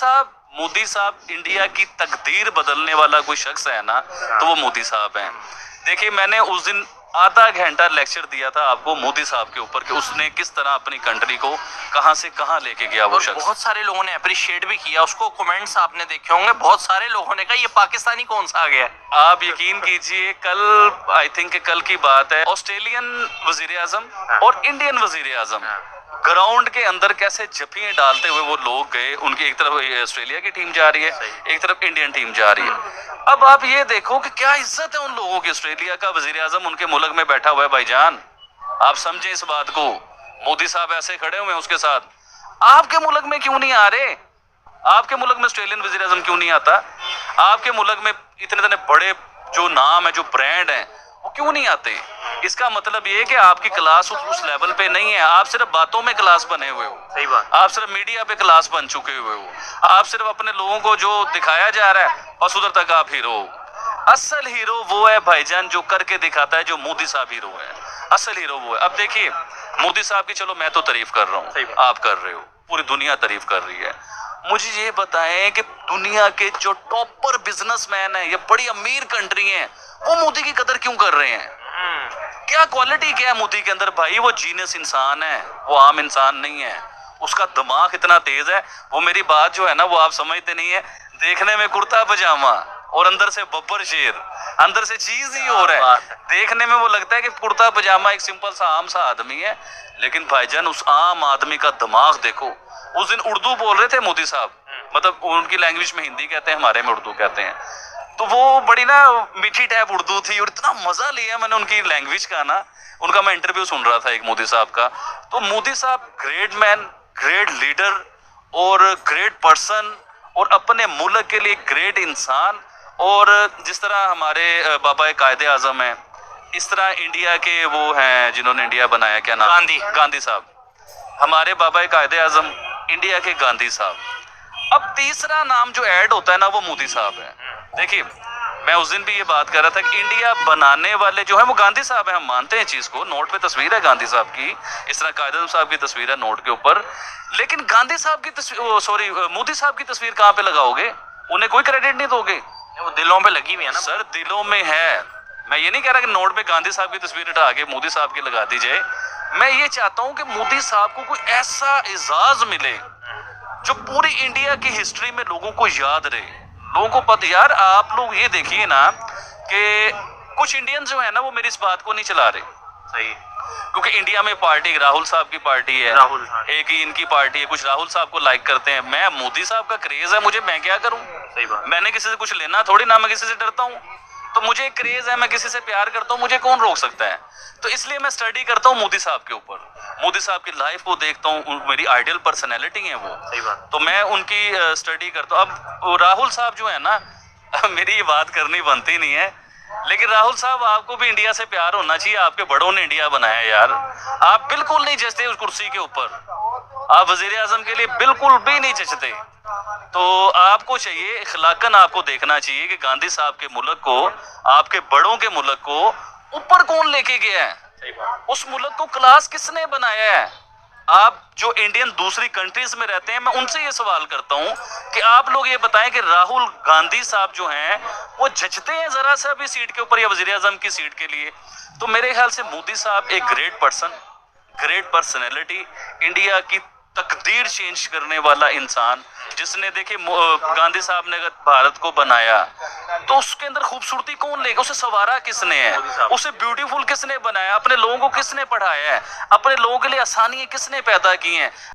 मोदी साहब इंडिया की तकदीर बदलने वाला कोई शख्स है ना, तो वो मोदी साहब हैं। देखिए, मैंने उस दिन आधा घंटा लेक्चर दिया था आपको मोदी साहब के ऊपर कि उसने किस तरह अपनी कंट्री को कहां से कहां लेके गया वो शख्स। बहुत सारे लोगों ने अप्रिशिएट भी किया उसको, कमेंट्स आपने देखे होंगे, बहुत सारे लोगों ने कहा ये पाकिस्तानी कौन सा आ गया। आप यकीन कीजिए, कल आई थिंक कल की बात है, ऑस्ट्रेलियन वजीर आजम और इंडियन वजीर आजम ग्राउंड के अंदर कैसे जफियां डालते हुए वो लोग गए। उनकी एक तरफ ऑस्ट्रेलिया की टीम जा रही है, एक तरफ इंडियन टीम जा रही है। अब आप ये देखो कि क्या इज्जत है उन लोगों की। ऑस्ट्रेलिया का वजीर आजम उनके मुल्क में बैठा हुआ है भाईजान, आप समझे इस बात को। मोदी साहब ऐसे खड़े हुए हैं उसके साथ, आपके मुल्क में क्यों नहीं आ रहे? आपके मुल्क में ऑस्ट्रेलियन वजीर आजम क्यों नहीं आता? आपके मुल्क में इतने इतने बड़े जो नाम है, जो ब्रांड है, वो क्यों नहीं आते? इसका मतलब ये कि आपकी क्लास उस लेवल पे नहीं है। आप सिर्फ बातों में क्लास बने हुए हो। सही बात। आप सिर्फ मीडिया पे क्लास बन चुके हुए हो। आप सिर्फ अपने लोगों को जो दिखाया जा रहा है बस उधर तक आप हीरो हो। असल हीरो वो है भाईजान जो करके दिखाता है, जो मोदी साहब हीरो है। असल हीरो वो है। अब देखिए, मोदी साहब की चलो मैं तो तारीफ कर रहा हूँ, आप कर रहे हो, पूरी दुनिया तारीफ कर रही है। मुझे ये बताएं कि दुनिया के जो टॉपर बिजनेसमैन है, ये बड़ी अमीर कंट्री है, वो मोदी की कदर क्यों कर रहे हैं? क्या क्वालिटी क्या है मोदी के अंदर? भाई वो जीनियस इंसान है, वो आम इंसान नहीं है। उसका दिमाग इतना तेज है। वो मेरी बात जो है ना, वो आप समझते नहीं है। देखने में कुर्ता पजामा और अंदर से बब्बर शेर, अंदर से चीज ही हो रहा है। देखने में वो लगता है कि कुर्ता पजामा एक सिंपल सा आम सा आदमी है, लेकिन भाईजान उस आम आदमी का दिमाग देखो। उस दिन उर्दू बोल रहे थे मोदी साहब, मतलब उनकी लैंग्वेज में हिंदी कहते हैं, हमारे में उर्दू कहते हैं। तो वो बड़ी ना मीठी टाइप उर्दू थी और इतना मजा लिया मैंने उनकी लैंग्वेज का ना। उनका मैं इंटरव्यू सुन रहा था एक मोदी साहब का। तो मोदी साहब ग्रेट मैन, ग्रेट लीडर और ग्रेट पर्सन, और अपने मुल्क के लिए ग्रेट इंसान। और जिस तरह हमारे बाबा कायदे आजम हैं, इस तरह इंडिया के वो हैं जिन्होंने इंडिया बनाया, क्या नाम? गांधी साहब। हमारे बाबा कायदे आजम इंडिया के गांधी साहब। अब तीसरा नाम जो ऐड होता है ना, वो मोदी साहब है। देखिए, मैं उस दिन भी ये बात कर रहा था कि इंडिया बनाने वाले जो है वो गांधी साहब है। हम मानते हैं चीज को, नोट पे तस्वीर है गांधी साहब की, इस तरह कायदे साहब की तस्वीर है नोट के ऊपर। लेकिन गांधी साहब की तस्वीर, सॉरी, मोदी साहब की तस्वीर कहाँ पे लगाओगे? उन्हें कोई क्रेडिट नहीं दोगे? वो दिलों पे लगी हुई है ना सर, दिलों में है। मैं ये नहीं कह रहा कि नोट पे गांधी साहब की तस्वीर हटा के मोदी साहब की लगा दी जाए। मैं ये चाहता हूं कि मोदी साहब को कोई ऐसा एजाज मिले जो पूरी इंडिया की हिस्ट्री में लोगों को याद रहे। लोगों को पता, यार आप लोग ये देखिए ना कि कुछ इंडियन जो है ना, वो मेरी इस बात को नहीं चला रहे। सही। क्योंकि इंडिया में पार्टी राहुल साहब की पार्टी है, राहुल, एक ही इनकी पार्टी है, कुछ राहुल साहब को लाइक करते हैं। मैं मोदी साहब का क्रेज है, मुझे, मैं क्या करूं? सही बात। मैंने किसी से कुछ लेना थोड़ी ना, मैं किसी से डरता हूं। तो मुझे क्रेज है, मैं किसी से प्यार करता हूं, मुझे कौन रोक सकता है? तो इसलिए मैं स्टडी करता हूं मोदी साहब के ऊपर, मोदी साहब की लाइफ को देखता हूं। मेरी आइडियल पर्सनैलिटी है वो। सही बात। तो मैं उनकी स्टडी करता हूं। अब राहुल साहब जो है ना, मेरी ये बात करनी बनती नहीं है, लेकिन राहुल साहब आपको भी इंडिया से प्यार होना चाहिए। आपके बड़ों ने इंडिया बनाया यार। आप बिल्कुल नहीं जचते उस कुर्सी के ऊपर, आप वजीर आजम के लिए बिल्कुल भी नहीं जचते। तो आपको चाहिए, इखलाकन आपको देखना चाहिए कि गांधी साहब के मुल्क को, आपके बड़ों के मुल्क को ऊपर कौन लेके गया है? उस मुल्क को क्लास किसने बनाया है? आप जो इंडियन दूसरी कंट्रीज में रहते हैं, मैं उनसे ये सवाल करता हूं कि आप लोग ये बताएं कि राहुल गांधी साहब जो हैं वो जचते हैं जरा सा भी सीट के ऊपर या वजीर आजम की सीट के लिए? तो मेरे ख्याल से मोदी साहब एक great person, great personality, India की तकदीर चेंज करने वाला इंसान, जिसने, देखिए, गांधी साहब ने अगर भारत को बनाया तो उसके अंदर खूबसूरती कौन लेगा? उसे सवारा किसने है? उसे ब्यूटीफुल किसने बनाया? अपने लोगों को किसने पढ़ाया है? अपने लोगों के लिए आसानियां किसने पैदा की हैं?